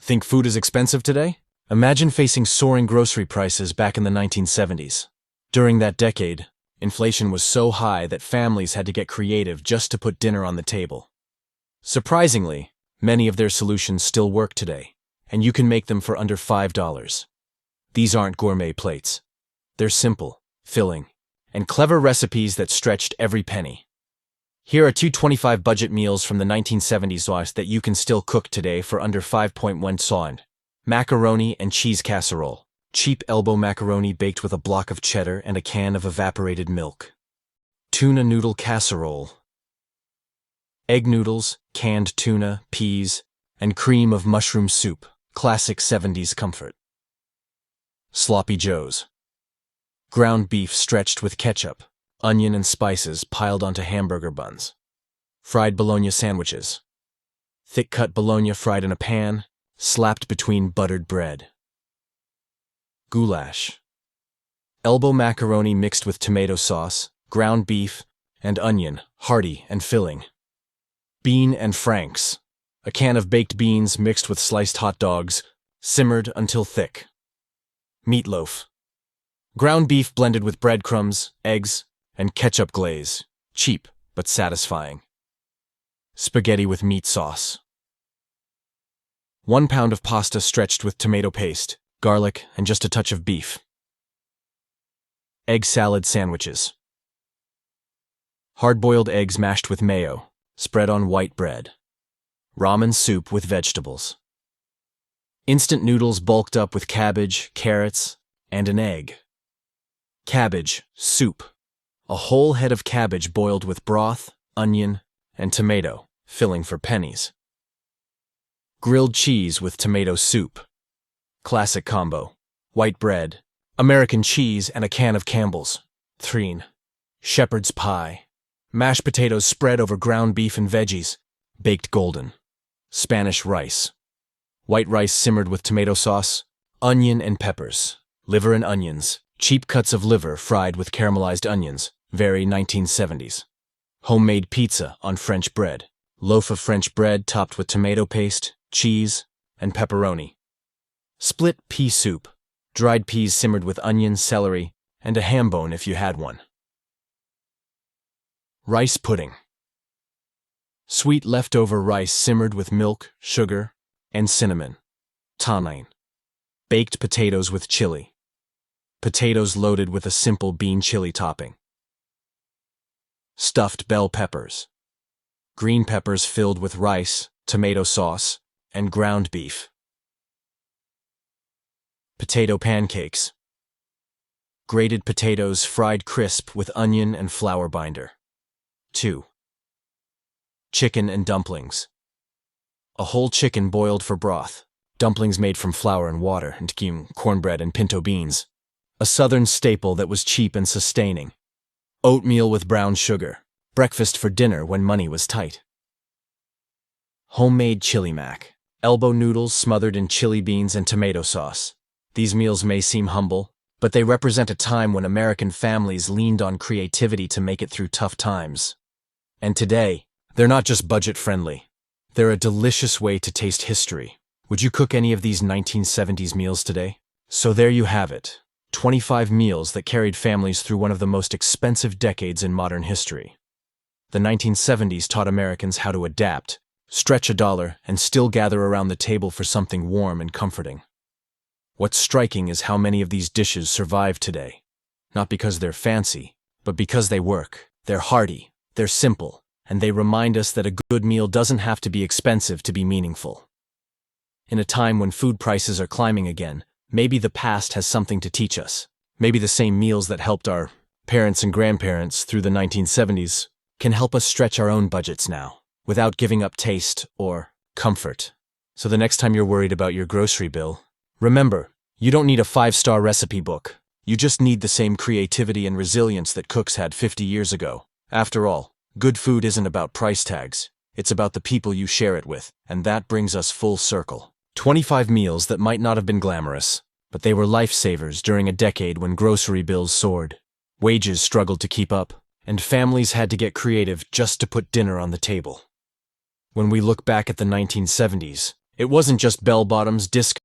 Think food is expensive today? Imagine facing soaring grocery prices back in the 1970s. During that decade, inflation was so high that families had to get creative just to put dinner on the table. Surprisingly, many of their solutions still work today, and you can make them for under $5. These aren't gourmet plates. They're simple, filling, and clever recipes that stretched every penny. Here are two 25 budget meals from the 1970s that you can still cook today for under 5.1 sound. Macaroni and cheese casserole. Cheap elbow macaroni baked with a block of cheddar and a can of evaporated milk. Tuna noodle casserole. Egg noodles, canned tuna, peas, and cream of mushroom soup. Classic 70s comfort. Sloppy Joes. Ground beef stretched with ketchup, onion and spices piled onto hamburger buns. Fried bologna sandwiches. Thick-cut bologna fried in a pan, slapped between buttered bread. Goulash. Elbow macaroni mixed with tomato sauce, ground beef, and onion, hearty and filling. Bean and Franks. A can of baked beans mixed with sliced hot dogs, simmered until thick. Meatloaf. Ground beef blended with breadcrumbs, eggs, and ketchup glaze. Cheap, but satisfying. Spaghetti with meat sauce. 1 pound of pasta stretched with tomato paste, garlic, and just a touch of beef. Egg salad sandwiches. Hard-boiled eggs mashed with mayo, spread on white bread. Ramen soup with vegetables. Instant noodles bulked up with cabbage, carrots, and an egg. Cabbage soup. A whole head of cabbage boiled with broth, onion, and tomato, filling for pennies. Grilled cheese with tomato soup. Classic combo. White bread, American cheese, and a can of Campbell's. Threen. Shepherd's pie. Mashed potatoes spread over ground beef and veggies, baked golden. Spanish rice. White rice simmered with tomato sauce, onion and peppers. Liver and onions. Cheap cuts of liver fried with caramelized onions. Very 1970s. Homemade pizza on French bread. Loaf of French bread topped with tomato paste, cheese, and pepperoni. Split pea soup. Dried peas simmered with onion, celery, and a ham bone if you had one. Rice pudding. Sweet leftover rice simmered with milk, sugar, and cinnamon. Tahine. Baked potatoes with chili. Potatoes loaded with a simple bean chili topping. Stuffed bell peppers. Green peppers filled with rice, tomato sauce, and ground beef. Potato pancakes. Grated potatoes fried crisp with onion and flour binder. 2. Chicken and dumplings. A whole chicken boiled for broth. Dumplings made from flour and water, and cornbread and pinto beans. A southern staple that was cheap and sustaining. Oatmeal with brown sugar. Breakfast for dinner when money was tight. Homemade chili mac. Elbow noodles smothered in chili beans and tomato sauce. These meals may seem humble, but they represent a time when American families leaned on creativity to make it through tough times. And today, they're not just budget-friendly. They're a delicious way to taste history. Would you cook any of these 1970s meals today? So there you have it. 25 meals that carried families through one of the most expensive decades in modern history. The 1970s taught Americans how to adapt, stretch a dollar, and still gather around the table for something warm and comforting. What's striking is how many of these dishes survive today. Not because they're fancy, but because they work. They're hearty, they're simple, and they remind us that a good meal doesn't have to be expensive to be meaningful. In a time when food prices are climbing again, maybe the past has something to teach us. Maybe the same meals that helped our parents and grandparents through the 1970s can help us stretch our own budgets now, without giving up taste or comfort. So the next time you're worried about your grocery bill, remember, you don't need a 5-star recipe book. You just need the same creativity and resilience that cooks had 50 years ago. After all, good food isn't about price tags. It's about the people you share it with, and that brings us full circle. 25 meals that might not have been glamorous, but they were lifesavers during a decade when grocery bills soared. Wages struggled to keep up, and families had to get creative just to put dinner on the table. When we look back at the 1970s, It wasn't just bell-bottoms, disco